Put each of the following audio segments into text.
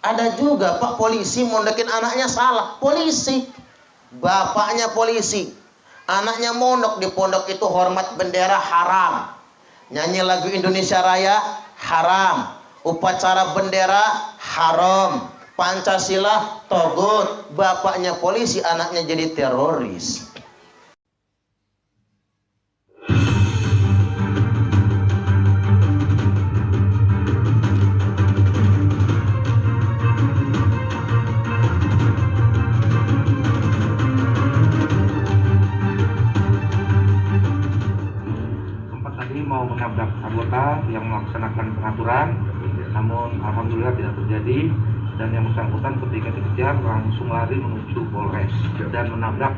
Ada juga Pak polisi mondokin anaknya salah. Polisi, bapaknya polisi, anaknya mondok di pondok itu hormat bendera haram, nyanyi lagu Indonesia Raya haram, upacara bendera haram, Pancasila togut, bapaknya polisi, anaknya jadi teroris. Mau menabrak anggota yang melaksanakan pengaturan, namun alhamdulillah tidak terjadi, dan yang bersangkutan ketika dikejar langsung lari menuju Polres dan menabrak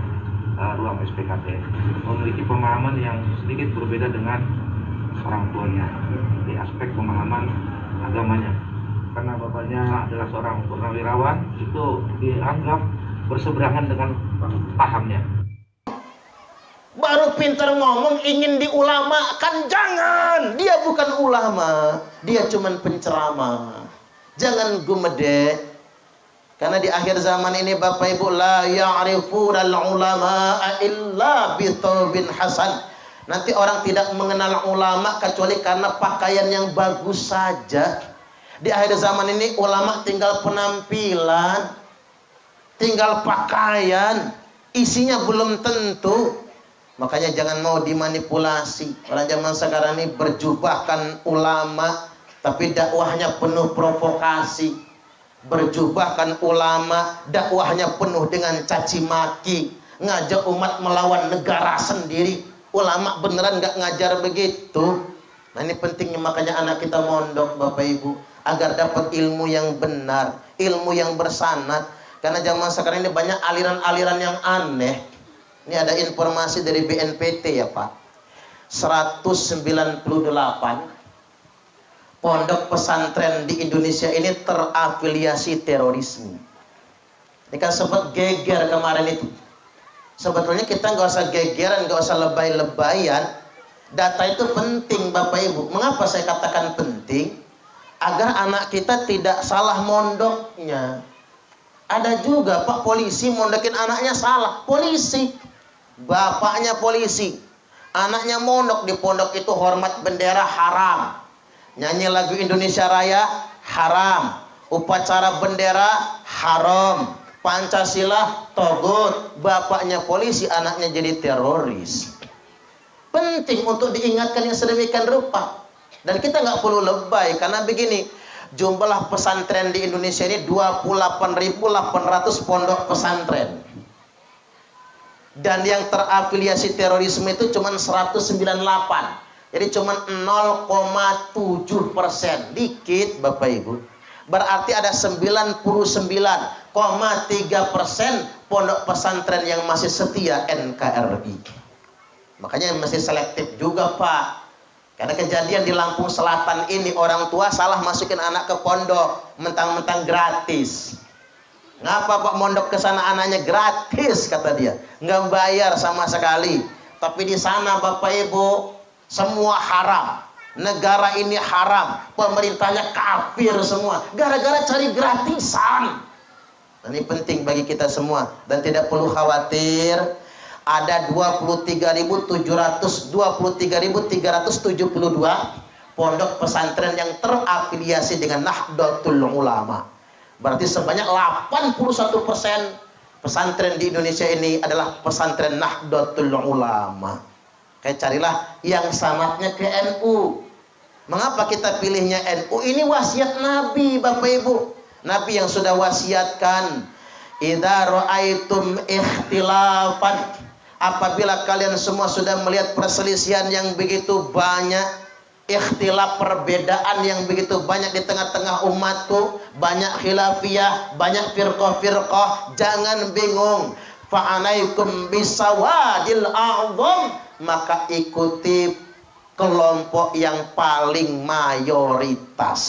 ruang SPKT. Memiliki pemahaman yang sedikit berbeda dengan orang tuanya di aspek pemahaman agamanya, karena bapaknya adalah seorang purnawirawan, itu dianggap berseberangan dengan pahamnya. Baru pintar ngomong ingin diulamakan, jangan. Dia bukan ulama, dia cuman penceramah. Jangan gumedek. Karena di akhir zaman ini Bapak Ibu, la ya'rifuna al-ulama illa bithawbin hasan. Nanti orang tidak mengenal ulama kecuali karena pakaian yang bagus saja. Di akhir zaman ini ulama tinggal penampilan, tinggal pakaian, isinya belum tentu. Makanya jangan mau dimanipulasi. Orang zaman sekarang ini berjubahkan ulama, tapi dakwahnya penuh provokasi. Berjubahkan ulama, dakwahnya penuh dengan caci maki, ngajak umat melawan negara sendiri. Ulama beneran nggak ngajar begitu. Nah ini pentingnya, makanya anak kita mondok Bapak Ibu, agar dapat ilmu yang benar, ilmu yang bersanad. Karena zaman sekarang ini banyak aliran-aliran yang aneh. Ini ada informasi dari BNPT ya Pak. 198 pondok pesantren di Indonesia ini terafiliasi terorisme. Ini kan sempat geger kemarin itu. Sebetulnya kita nggak usah gegeran, nggak usah lebay-lebayan. Data itu penting Bapak Ibu. Mengapa saya katakan penting? Agar anak kita tidak salah mondoknya. Ada juga Pak polisi mondokin anaknya salah. Polisi, bapaknya polisi, anaknya mondok di pondok itu hormat bendera haram, nyanyi lagu Indonesia Raya haram, upacara bendera haram, Pancasila togut, bapaknya polisi, anaknya jadi teroris. Penting untuk diingatkan yang sedemikian rupa. Dan kita nggak perlu lebay, karena begini, jumlah pesantren di Indonesia ini 28.800 pondok pesantren. Dan yang terafiliasi terorisme itu cuma 198. Jadi cuma 0,7%. Dikit Bapak Ibu. Berarti ada 99,3% pondok pesantren yang masih setia NKRI. Makanya masih selektif juga Pak. Karena kejadian di Lampung Selatan ini, orang tua salah masukin anak ke pondok, mentang-mentang gratis. Ngapa Pak mondok ke sana anaknya gratis, kata dia, nggak bayar sama sekali. Tapi di sana Bapak Ibu semua haram, negara ini haram, pemerintahnya kafir semua, gara-gara cari gratisan. Ini penting bagi kita semua, dan tidak perlu khawatir. Ada 23.372 pondok pesantren yang terafiliasi dengan Nahdlatul Ulama. Berarti sebanyak 81% pesantren di Indonesia ini adalah pesantren Nahdlatul Ulama. Kayak carilah yang sanadnya ke NU. Mengapa kita pilihnya NU? Ini wasiat Nabi Bapak Ibu. Nabi yang sudah wasiatkan, idza ra'aitum ikhtilafan, apabila kalian semua sudah melihat perselisihan yang begitu banyak, ikhtilaf, perbedaan yang begitu banyak di tengah-tengah umatku, banyak khilafiyah, banyak firqah-firqah, jangan bingung. Fa'anaikum bisawadil a'zam, maka ikuti kelompok yang paling mayoritas,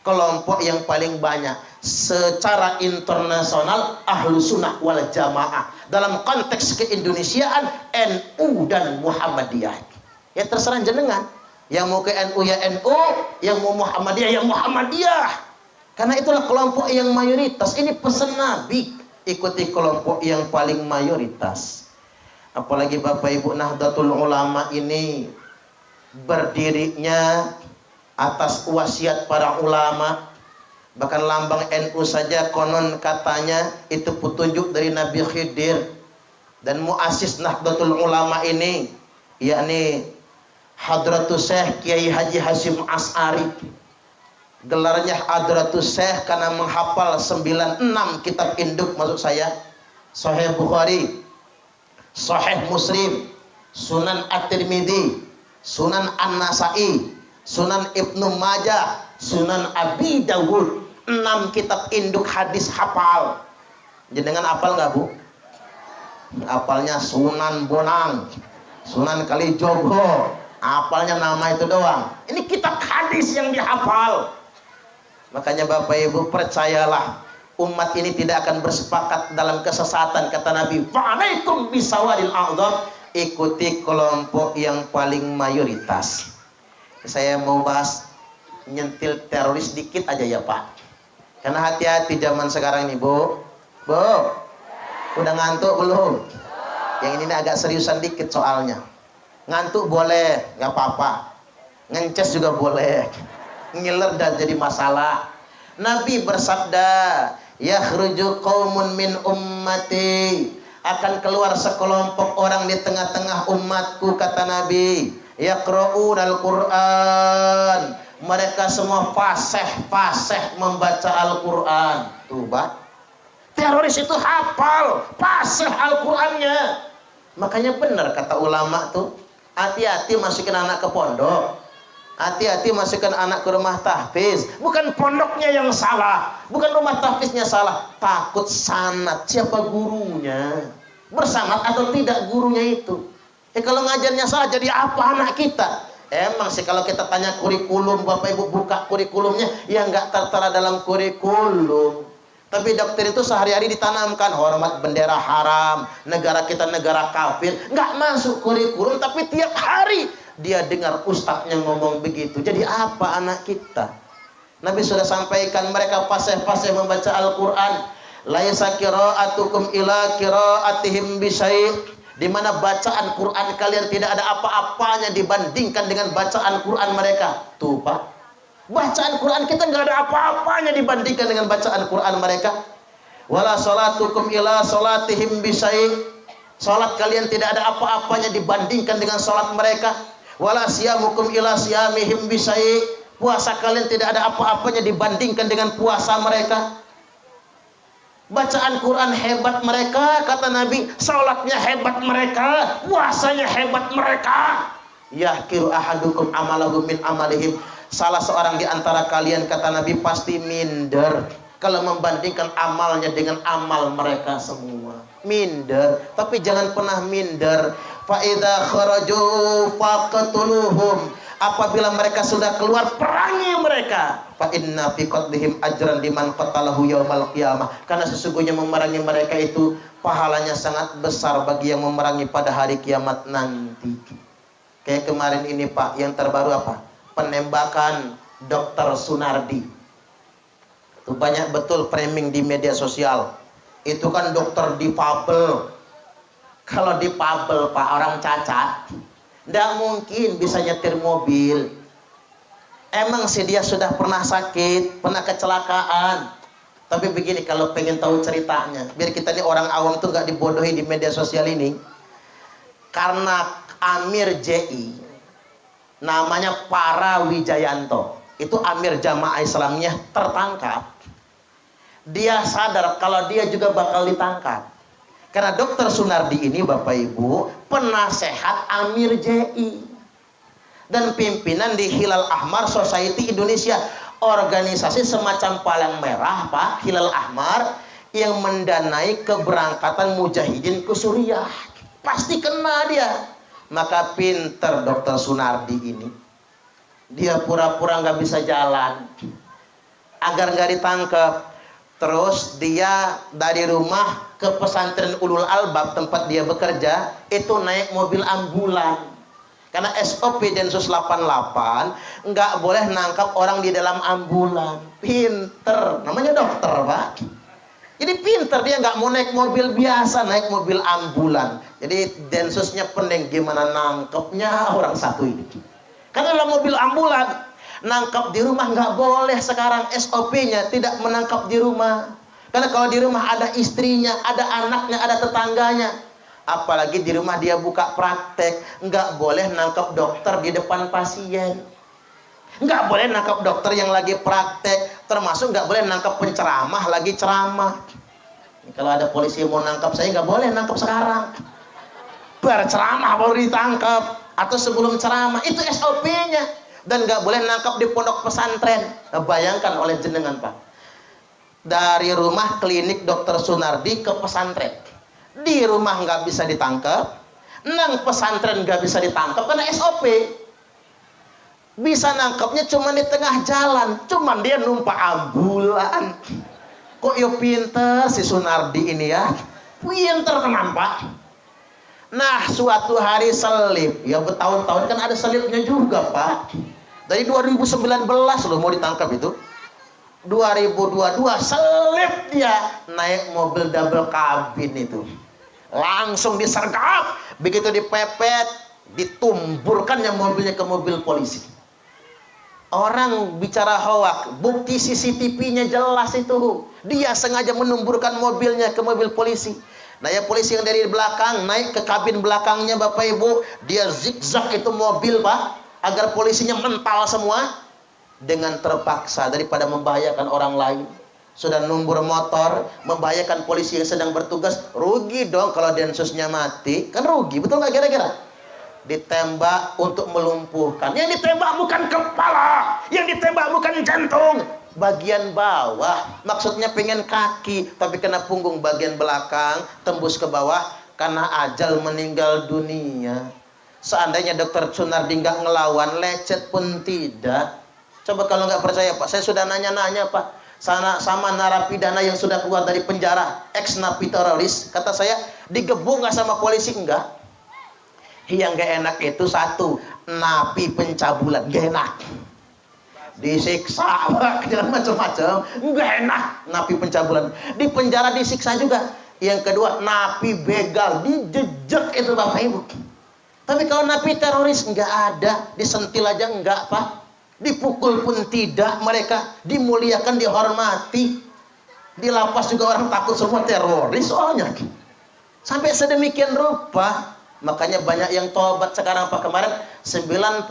kelompok yang paling banyak. Secara internasional Ahlus Sunnah wal Jamaah, dalam konteks keindonesiaan NU dan Muhammadiyah. Ya terserah jenengan. Yang mau ke NU ya NU, yang mau Muhammadiyah ya Muhammadiyah. Karena itulah kelompok yang mayoritas. Ini pesan Nabi, ikuti kelompok yang paling mayoritas. Apalagi Bapak Ibu, Nahdlatul Ulama ini berdirinya atas wasiat para ulama. Bahkan lambang NU saja konon katanya itu petunjuk dari Nabi Khidir. Dan muassis Nahdlatul Ulama ini yakni Hadratus Syekh Kiai Haji Hasyim As'ari. Gelarnya Hadratus Syekh karena menghafal 96 kitab induk, maksud saya Sahih Bukhari, Sahih Muslim, Sunan At-Tirmidzi, Sunan An-Nasa'i, Sunan Ibnu Majah, Sunan Abi Dawud. 6 kitab induk hadis hafal. Jenengan hafal nggak, Bu? Hafalnya Sunan Bonang, Sunan Kalijogo, hafalnya nama itu doang. Ini kitab hadis yang dihafal. Makanya Bapak Ibu, percayalah, umat ini tidak akan bersepakat dalam kesesatan. Kata Nabi, fa'alaikum bisawadil a'dzam, ikuti kelompok yang paling mayoritas. Saya mau bahas nyentil teroris dikit aja ya Pak. Karena hati-hati zaman sekarang ini, Bu. Bu, udah ngantuk belum? Yang ini agak seriusan dikit soalnya. Ngantuk boleh, nggak apa-apa. Ngences juga boleh. Ngiler dan jadi masalah. Nabi bersabda, yakhruju qaumun min ummati, akan keluar sekelompok orang di tengah-tengah umatku, kata Nabi, yaqra'unal Qur'an, mereka semua fasih membaca Al-Qur'an. Tuh, Pak. Teroris itu hafal, fasih Al-Qur'annya. Makanya benar kata ulama tuh, hati-hati masukin anak ke pondok. Hati-hati masukkan anak ke rumah tahfiz. Bukan pondoknya yang salah, bukan rumah tahfiznya salah. Takut sanad, siapa gurunya? Bersanad atau tidak gurunya itu? Kalau ngajarnya salah, jadi apa anak kita? Emang sih kalau kita tanya kurikulum, Bapak Ibu buka kurikulumnya, ya nggak tertera dalam kurikulum. Tapi dokter itu sehari-hari ditanamkan hormat bendera haram, negara kita negara kafir, nggak masuk kurikulum, tapi tiap hari dia dengar ustadznya ngomong begitu. Jadi apa anak kita? Nabi sudah sampaikan mereka fasih membaca Al-Quran. Laisa qira'atukum ila qira'atihim bisyai', di mana bacaan Quran kalian tidak ada apa-apanya dibandingkan dengan bacaan Quran mereka. Tuh Pak, bacaan Quran kita nggak ada apa-apanya dibandingkan dengan bacaan Quran mereka. Wala salatukum ila salatihim bisyai', salat kalian tidak ada apa-apanya dibandingkan dengan salat mereka. Wala siyamukum ila siyamihim bisyai', puasa kalian tidak ada apa-apanya dibandingkan dengan puasa mereka. Bacaan Quran hebat mereka, kata Nabi, salatnya hebat mereka, puasanya hebat mereka. Yahkiru ahadukum amalahu min amalihim, salah seorang di antara kalian, kata Nabi, pasti minder kalau membandingkan amalnya dengan amal mereka semua. Minder, tapi jangan pernah minder. Fa idza kharaju faqtuluhum, apabila mereka sudah keluar, perangi mereka. Fa inna fi qatlihim ajran liman qatalahu yaumal qiyamah, karena sesungguhnya memerangi mereka itu pahalanya sangat besar bagi yang memerangi pada hari kiamat nanti. Kayak kemarin ini Pak, yang terbaru apa? Penembakan Dr. Sunardi. Itu banyak betul framing di media sosial. Itu kan dokter difabel. Kalau difabel Pak, orang cacat, tidak mungkin bisa nyetir mobil. Emang sih dia sudah pernah sakit, pernah kecelakaan. Tapi begini, kalau pengen tahu ceritanya, biar kita ini orang awam tuh nggak dibodohi di media sosial ini. Karena Amir JI, namanya Para Wijayanto, itu Amir Jamaah Islamnya, tertangkap. Dia sadar kalau dia juga bakal ditangkap. Karena Dr. Sunardi ini Bapak Ibu penasehat Amir JI dan pimpinan di Hilal Ahmar Society Indonesia, organisasi semacam palang merah Pak, Hilal Ahmar, yang mendanai keberangkatan mujahidin ke Suriah. Pasti kena dia. Maka pinter Dr. Sunardi ini, dia pura-pura nggak bisa jalan agar nggak ditangkap. Terus dia dari rumah ke pesantren Ulul Albab tempat dia bekerja, itu naik mobil ambulan. Karena SOP Densus 88 nggak boleh nangkap orang di dalam ambulan. Pinter, namanya dokter, Pak. Jadi pinter, dia nggak mau naik mobil biasa, naik mobil ambulan. Jadi Densusnya pening gimana nangkepnya orang satu ini. Karena dalam mobil ambulan, nangkap di rumah nggak boleh sekarang. SOP-nya tidak menangkap di rumah. Karena kalau di rumah ada istrinya, ada anaknya, ada tetangganya. Apalagi di rumah dia buka praktek, nggak boleh nangkap dokter di depan pasien. Nggak boleh nangkap dokter yang lagi praktek, termasuk nggak boleh nangkap penceramah lagi ceramah. Kalau ada polisi yang mau nangkap saya, nggak boleh nangkap sekarang. Berceramah baru ditangkap, atau sebelum ceramah, itu SOP-nya. Dan nggak boleh nangkap di pondok pesantren. Nah, bayangkan oleh jenengan, Pak. Dari rumah klinik Dr. Sunardi ke pesantren. Di rumah nggak bisa ditangkap, nang pesantren nggak bisa ditangkap karena SOP. Bisa nangkapnya cuma di tengah jalan, cuman dia numpak ambulan. Kok yo pinter si Sunardi ini ya, pinter tenan, Pak. Nah, suatu hari selip, ya bertahun-tahun kan ada selipnya juga, Pak. Dari 2019 loh mau ditangkap itu. 2022 selip dia naik mobil double kabin itu. Langsung disergap, begitu dipepet, ditumburkannya mobilnya ke mobil polisi. Orang bicara hoak, bukti CCTV-nya jelas itu. Dia sengaja menumburkan mobilnya ke mobil polisi. Nah, ya polisi yang dari belakang naik ke kabin belakangnya, Bapak Ibu, dia zigzag itu mobil, Pak, agar polisinya mental semua. Dengan terpaksa daripada membahayakan orang lain. Sudah numbur motor, membahayakan polisi yang sedang bertugas, rugi dong kalau densusnya mati. Kan rugi, betul nggak kira-kira? Ditembak untuk melumpuhkan. Yang ditembak bukan kepala, yang ditembak bukan jantung, bagian bawah. Maksudnya pengen kaki, tapi kena punggung bagian belakang, tembus ke bawah, karena ajal meninggal dunia. Seandainya Dr. Sunardi nggak ngelawan, lecet pun tidak. Coba kalau nggak percaya, Pak, saya sudah nanya-nanya, Pak, sama narapidana yang sudah keluar dari penjara, ex-napi teroris, kata saya, digebuk nggak sama polisi? Enggak. Yang nggak enak itu satu, napi pencabulan, nggak enak. Disiksa, jangan macam-macam, nggak enak. Napi pencabulan, di penjara disiksa juga. Yang kedua, napi begal, dijejek itu, Bapak Ibu. Tapi kalau napi teroris nggak ada, disentil aja nggak, Pak. Dipukul pun tidak, mereka dimuliakan, dihormati. Di lapas juga orang takut semua teroris soalnya. Sampai sedemikian rupa. Makanya banyak yang tobat sekarang, Pak. Kemarin 94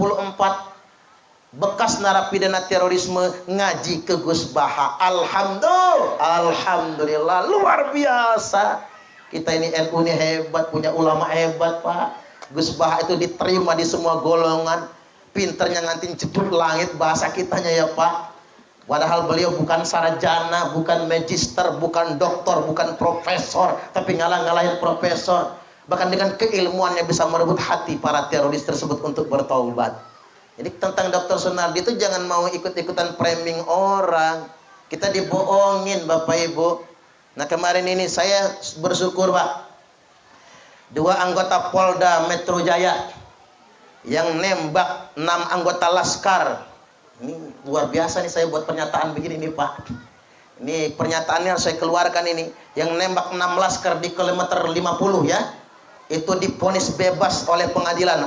bekas narapidana terorisme ngaji ke Gus Baha. Alhamdulillah, luar biasa. Kita ini NU ini hebat, punya ulama hebat, Pak. Gus Baha itu diterima di semua golongan. Pinternya ngantin jebuk langit bahasa kitanya ya, Pak. Padahal beliau bukan sarjana, bukan magister, bukan doktor, bukan profesor, tapi ngalah-ngalahin profesor. Bahkan dengan keilmuannya bisa merebut hati para teroris tersebut untuk bertaubat. Jadi tentang Dr. Sunardi itu jangan mau ikut-ikutan framing orang. Kita dibohongin, Bapak Ibu. Nah, kemarin ini saya bersyukur, Pak. 2 anggota Polda Metro Jaya yang nembak 6 anggota Laskar. Ini luar biasa nih, saya buat pernyataan begini nih, Pak. Ini pernyataannya saya keluarkan ini. Yang nembak 6 Laskar di kilometer 50 ya. Itu diponis bebas oleh pengadilan.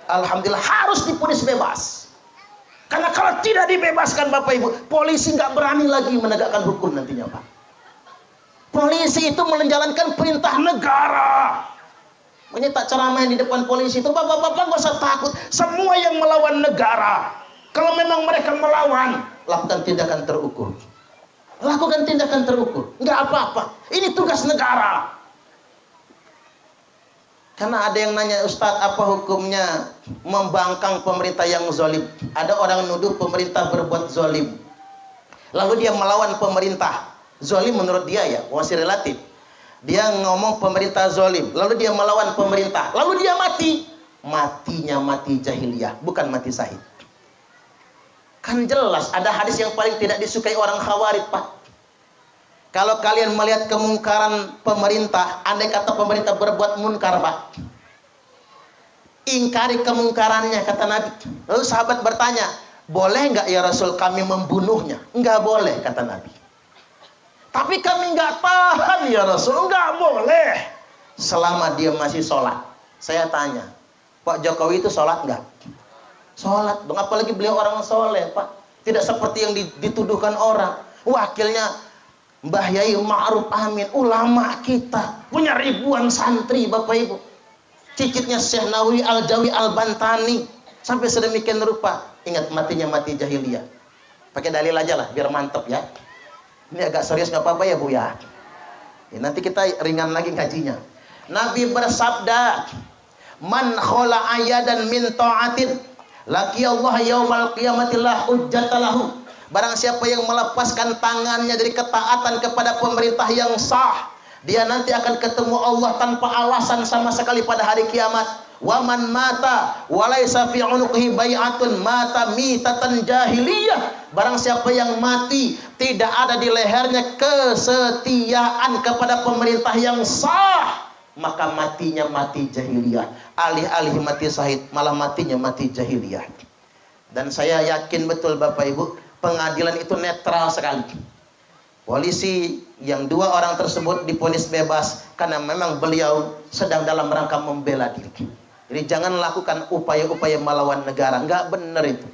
Alhamdulillah harus diponis bebas. Karena kalau tidak dibebaskan, Bapak Ibu, polisi nggak berani lagi menegakkan hukum nantinya, Pak. Polisi itu menjalankan perintah negara. Menyetak ceramah di depan polisi itu, bapak-bapak gak usah takut. Semua yang melawan negara, kalau memang mereka melawan, lakukan tindakan terukur. Lakukan tindakan terukur, nggak apa-apa. Ini tugas negara. Karena ada yang nanya, Ustadz, apa hukumnya membangkang pemerintah yang zalim? Ada orang nuduh pemerintah berbuat zalim, lalu dia melawan pemerintah. Zalim menurut dia ya, masih relatif. Dia ngomong pemerintah zalim, lalu dia melawan pemerintah, lalu dia mati. Matinya mati jahiliyah, bukan mati syahid. Kan jelas ada hadis yang paling tidak disukai orang Khawarij, Pak. Kalau kalian melihat kemungkaran pemerintah, andai kata pemerintah berbuat munkar, Pak, ingkari kemungkarannya, kata Nabi. Lalu sahabat bertanya, boleh nggak ya Rasul kami membunuhnya? Nggak boleh, kata Nabi. Tapi kami nggak tahan ya Rasul, nggak boleh. Selama dia masih sholat. Saya tanya, Pak Jokowi itu sholat nggak? Sholat dong, apalagi beliau orang soleh, Pak. Tidak seperti yang dituduhkan orang. Wakilnya Mbah Yai Ma'ruf Amin, ulama kita, punya ribuan santri, Bapak Ibu. Cicitnya Syekh Nawawi Al-Jawi Al-Bantani, sampai sedemikian rupa. Ingat, matinya mati jahiliyah. Pakai dalil aja lah, biar mantep ya. Ini agak serius, nggak apa-apa ya Bu ya. Nanti kita ringan lagi ngajinya. Nabi bersabda, man khola ayadan min ta'atin laki Allah yaumal qiyamatillah ujjatalahu. Barang siapa yang melepaskan tangannya dari ketaatan kepada pemerintah yang sah, dia nanti akan ketemu Allah tanpa alasan sama sekali pada hari kiamat. Waman mata walaysa fi unuqihi bai'atun mata mitatan jahiliyah. Barang siapa yang mati tidak ada di lehernya kesetiaan kepada pemerintah yang sah, maka matinya mati jahiliyah. Alih-alih mati syahid, malah matinya mati jahiliyah. Dan saya yakin betul Bapak Ibu, pengadilan itu netral sekali. Polisi yang 2 orang tersebut divonis bebas karena memang beliau sedang dalam rangka membela diri. Jadi jangan lakukan upaya-upaya melawan negara, nggak benar itu.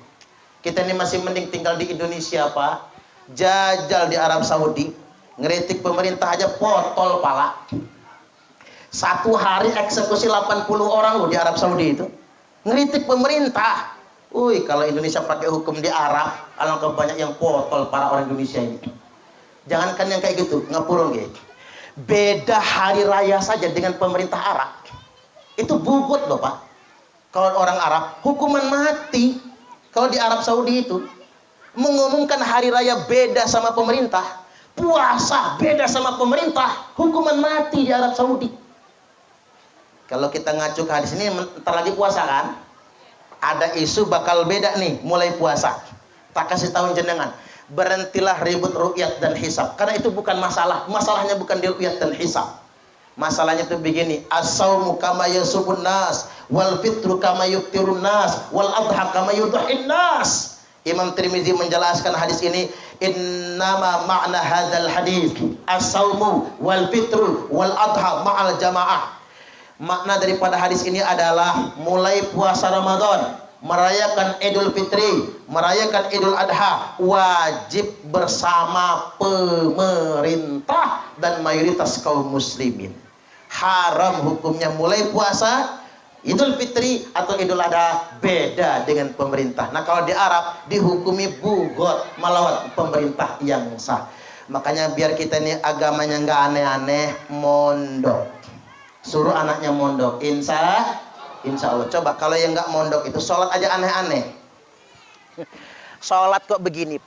Kita ini masih mending tinggal di Indonesia, Pak. Jajal di Arab Saudi, ngeritik pemerintah aja potol pala. 1 hari eksekusi 80 orang loh di Arab Saudi itu. Ngeritik pemerintah. Wih, kalau Indonesia pakai hukum di Arab, alangkah banyak yang potol para orang Indonesia ini. Jangankan yang kayak gitu, ngapurung gitu. Beda hari raya saja dengan pemerintah Arab. Itu bugut loh Pak. Kalau orang Arab, hukuman mati. Kalau di Arab Saudi itu, mengumumkan hari raya beda sama pemerintah. Puasa beda sama pemerintah. Hukuman mati di Arab Saudi. Kalau kita ngacu ke hadis ini, ntar lagi puasa kan? Ada isu bakal beda nih, mulai puasa. Tak kasih tahu jenengan. Berhentilah ribut ru'yat dan hisab. Karena itu bukan masalah. Masalahnya bukan di ru'yat dan hisab. Masalahnya itu begini, as-saumu kama yasubun nas, wal fitru kama yuftirun nas, wal adha kama yudhin nas. Imam Tirmizi menjelaskan hadis ini, innama ma'na hadzal hadis as-saumu wal fitru wal adha ma'al jamaah. Makna daripada hadis ini adalah mulai puasa Ramadan, merayakan Idul Fitri, merayakan Idul Adha, wajib bersama pemerintah dan mayoritas kaum muslimin. Haram hukumnya mulai puasa Idul Fitri atau Idul Adha beda dengan pemerintah. Nah kalau di Arab dihukumi bugot melawan pemerintah yang sah. Makanya biar kita ini agamanya nggak aneh-aneh, mondok. Suruh anaknya mondok, insya Allah. Coba kalau yang nggak mondok itu sholat aja aneh-aneh. Sholat kok begini Pak.